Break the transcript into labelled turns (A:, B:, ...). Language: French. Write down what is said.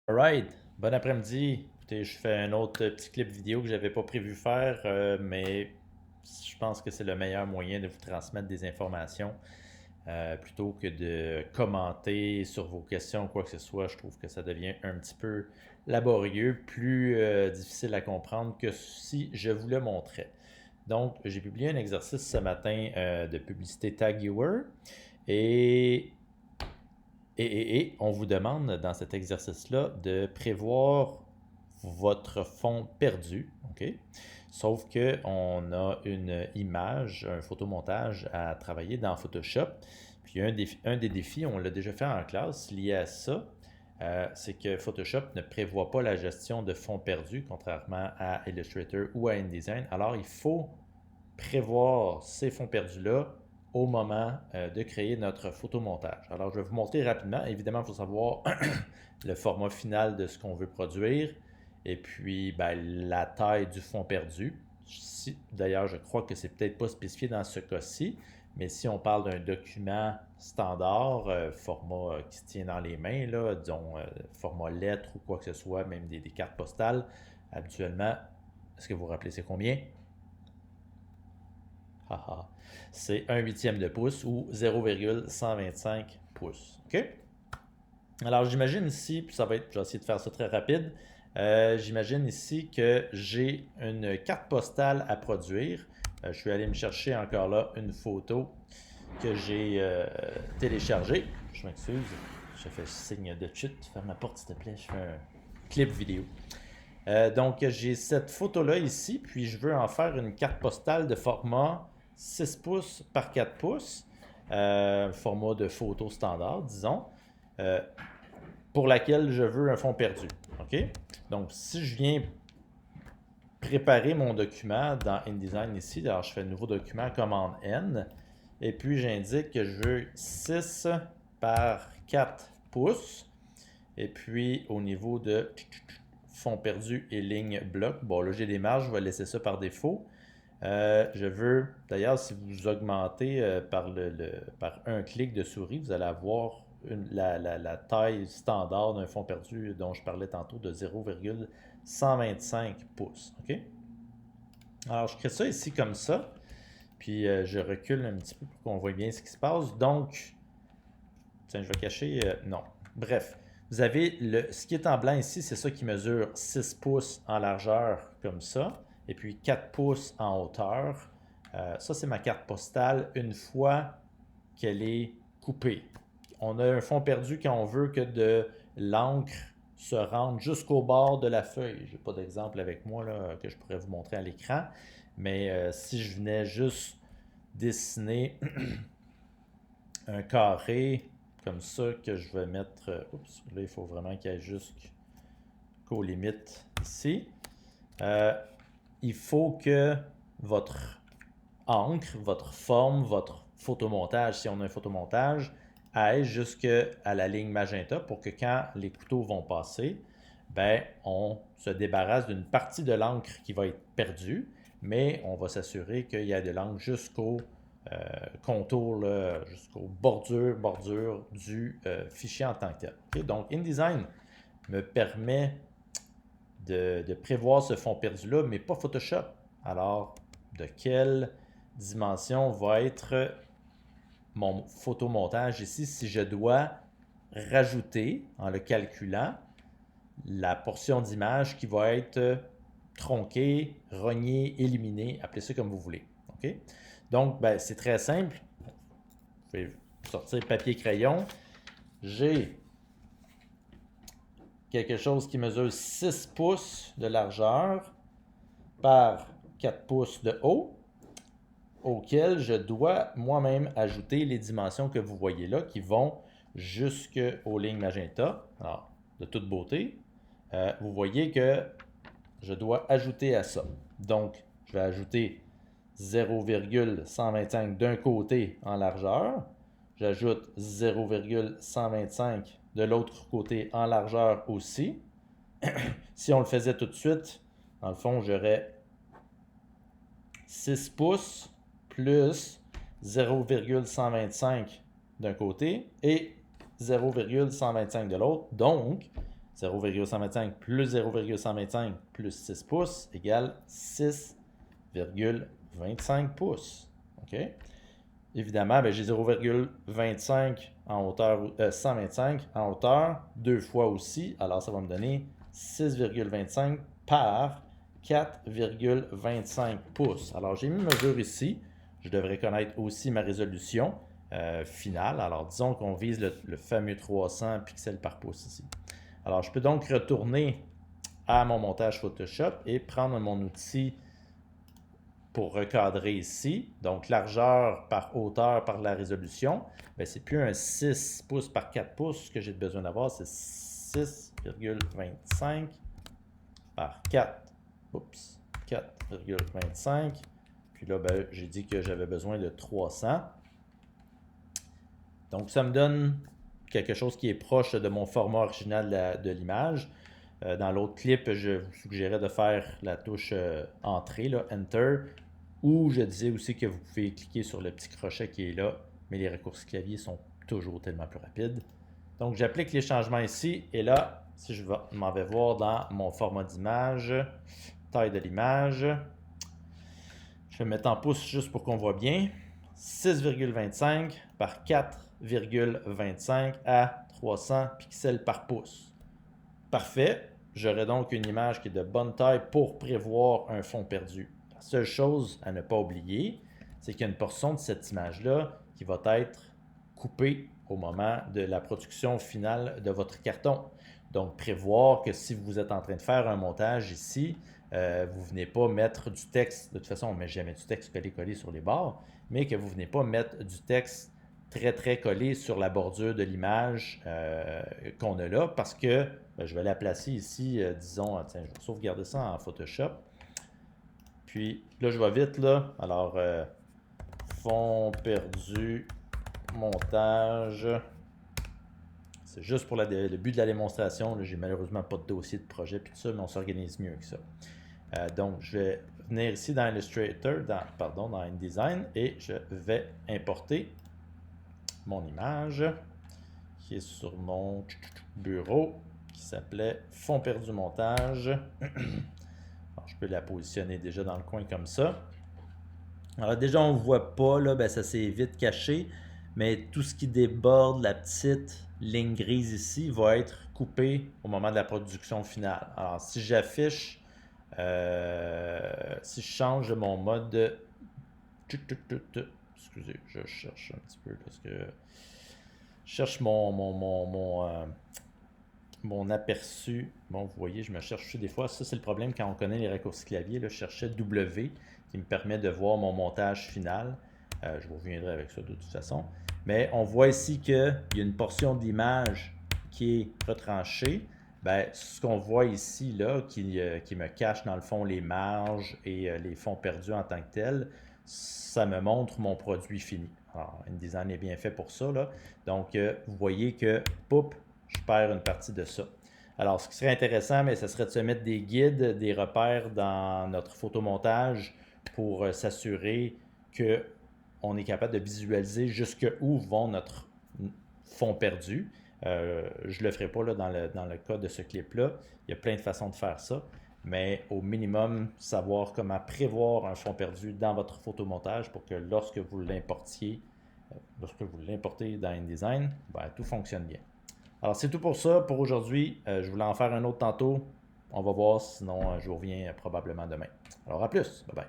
A: Alright, bon après-midi. Écoutez, je fais un autre petit clip vidéo que j'avais pas prévu faire, mais je pense que c'est le meilleur moyen de vous transmettre des informations plutôt que de commenter sur vos questions ou quoi que ce soit. Je trouve que ça devient un petit peu laborieux, plus difficile à comprendre que si je vous le montrais. Donc, j'ai publié un exercice ce matin de publicité Tagviewer et et on vous demande dans cet exercice-là de prévoir votre fond perdu, OK? Sauf qu'on a une image, un photomontage à travailler dans Photoshop. Puis un des défis, on l'a déjà fait en classe, lié à ça, c'est que Photoshop ne prévoit pas la gestion de fonds perdus, contrairement à Illustrator ou à InDesign. Alors, il faut prévoir ces fonds perdus-là au moment de créer notre photomontage. Alors, je vais vous montrer rapidement. Évidemment, il faut savoir le format final de ce qu'on veut produire et puis ben, la taille du fond perdu. D'ailleurs, je crois que c'est peut-être pas spécifié dans ce cas-ci, mais si on parle d'un document standard, format qui se tient dans les mains, là, disons format lettre ou quoi que ce soit, même des cartes postales, habituellement, est-ce que vous vous rappelez c'est combien? Haha. C'est un huitième de pouce ou 0,125 pouces. OK? Alors, j'imagine ici, puis ça va être, je vais essayer de faire ça très rapide. J'imagine ici que j'ai une carte postale à produire. Je suis allé me chercher encore là une photo que j'ai téléchargée. Je m'excuse, je fais signe de chute. Ferme la porte, s'il te plaît. Je fais un clip vidéo. Donc, j'ai cette photo-là ici, puis je veux en faire une carte postale de format 6 pouces par 4 pouces, format de photo standard, disons, euh, pour laquelle je veux un fond perdu. OK? Donc, si je viens préparer mon document dans InDesign ici, alors je fais un nouveau document, commande N, et puis j'indique que je veux 6 par 4 pouces, et puis au niveau de fond perdu et ligne bloc. Bon, là, j'ai des marges, je vais laisser ça par défaut. Je veux, d'ailleurs, si vous augmentez par un clic de souris, vous allez avoir la taille standard d'un fond perdu dont je parlais tantôt de 0,125 pouces. OK? Alors, je crée ça ici comme ça. Puis, je recule un petit peu pour qu'on voit bien ce qui se passe. Donc, tiens, je vais cacher. Non. Bref, vous avez ce qui est en blanc ici, c'est ça qui mesure 6 pouces en largeur, comme ça, et puis 4 pouces en hauteur. Ça, c'est ma carte postale une fois qu'elle est coupée. On a un fond perdu quand on veut que de l'encre se rende jusqu'au bord de la feuille. Je n'ai pas d'exemple avec moi là, que je pourrais vous montrer à l'écran, mais si je venais juste dessiner un carré comme ça que je vais mettre. Oups, là, il faut vraiment qu'il y ait jusqu'aux limites ici. Euh, il faut que votre encre, votre forme, votre photomontage, si on a un photomontage, aille jusqu'à la ligne magenta pour que quand les couteaux vont passer, ben, on se débarrasse d'une partie de l'encre qui va être perdue, mais on va s'assurer qu'il y a de l'encre jusqu'au euh, contour, jusqu'aux bordures du fichier en tant que tel. Okay? Donc, InDesign me permet de prévoir ce fond perdu-là, mais pas Photoshop. Alors, de quelle dimension va être mon photomontage ici si je dois rajouter, en le calculant, la portion d'image qui va être tronquée, rognée, éliminée, appelez ça comme vous voulez. OK? Donc, ben, c'est très simple. Je vais sortir papier-crayon. J'ai quelque chose qui mesure 6 pouces de largeur par 4 pouces de haut, auquel je dois moi-même ajouter les dimensions que vous voyez là, qui vont jusqu'aux lignes magenta. Alors, de toute beauté, vous voyez que je dois ajouter à ça. Donc, je vais ajouter 0,125 d'un côté en largeur. J'ajoute 0,125 de l'autre côté en largeur aussi. Si on le faisait tout de suite, dans le fond, j'aurais 6 pouces plus 0,125 d'un côté et 0,125 de l'autre. Donc, 0,125 plus 0,125 plus 6 pouces égale 6,25 pouces. OK? Évidemment, ben, j'ai 0,25 en hauteur, 125 en hauteur, deux fois aussi. Alors, ça va me donner 6,25 par 4,25 pouces. Alors, j'ai mis une mesure ici. Je devrais connaître aussi ma résolution finale. Alors, disons qu'on vise le fameux 300 pixels par pouce ici. Alors, je peux donc retourner à mon montage Photoshop et prendre mon outil pour recadrer ici. Donc, largeur par hauteur par la résolution. Bien, c'est plus un 6 pouces par 4 pouces que j'ai besoin d'avoir, c'est 6,25 par 4. Oups, 4,25. Puis là, ben, j'ai dit que j'avais besoin de 300. Donc, ça me donne quelque chose qui est proche de mon format original de l'image. Dans l'autre clip, je vous suggérais de faire la touche Entrée, là, Enter, ou je disais aussi que vous pouvez cliquer sur le petit crochet qui est là, mais les raccourcis clavier sont toujours tellement plus rapides. Donc, j'applique les changements ici, et là, si je m'en vais voir dans mon format d'image, taille de l'image, je vais mettre en pouces juste pour qu'on voit bien, 6,25 par 4,25 à 300 pixels par pouce. Parfait. J'aurai donc une image qui est de bonne taille pour prévoir un fond perdu. La seule chose à ne pas oublier, c'est qu'il y a une portion de cette image-là qui va être coupée au moment de la production finale de votre carton. Donc, prévoir que si vous êtes en train de faire un montage ici, vous ne venez pas mettre du texte, de toute façon, on ne met jamais du texte collé sur les bords, mais que vous ne venez pas mettre du texte très collé sur la bordure de l'image qu'on a là, parce que je vais la placer ici, disons, tiens, je vais sauvegarder ça en Photoshop. Puis là, je vais vite, là. Alors, fond perdu, montage. C'est juste pour le but de la démonstration. J'ai malheureusement pas de dossier de projet puis tout ça, mais on s'organise mieux que ça. Donc, je vais venir ici dans Illustrator, dans InDesign, et je vais importer mon image qui est sur mon bureau qui s'appelait fond perdu montage. Alors, je peux la positionner déjà dans le coin comme ça. Alors déjà on ne voit pas, là, ben, ça s'est vite caché, mais tout ce qui déborde la petite ligne grise ici va être coupé au moment de la production finale. Alors si j'affiche, si je change mon mode, excusez, je cherche un petit peu parce que je cherche mon aperçu. Bon, vous voyez, je me cherche des fois. Ça, c'est le problème quand on connaît les raccourcis clavier. Là, je cherchais W qui me permet de voir mon montage final. Je vous reviendrai avec ça de toute façon. Mais on voit ici qu'il y a une portion d'image qui est retranchée. Ben, ce qu'on voit ici, là, qui me cache dans le fond les marges et les fonds perdus en tant que tel, ça me montre mon produit fini. Alors, InDesign est bien fait pour ça, là. Donc, vous voyez que, poup, je perds une partie de ça. Alors, ce qui serait intéressant, mais ce serait de se mettre des guides, des repères dans notre photomontage pour s'assurer qu'on est capable de visualiser jusqu'où vont notre fond perdu. Je ne le ferai pas là, dans le cas de ce clip-là. Il y a plein de façons de faire ça. Mais au minimum, savoir comment prévoir un fond perdu dans votre photomontage pour que lorsque vous l'importez dans InDesign, ben, tout fonctionne bien. Alors, c'est tout pour ça pour aujourd'hui. Je voulais en faire un autre tantôt. On va voir, sinon je vous reviens probablement demain. Alors, à plus. Bye bye.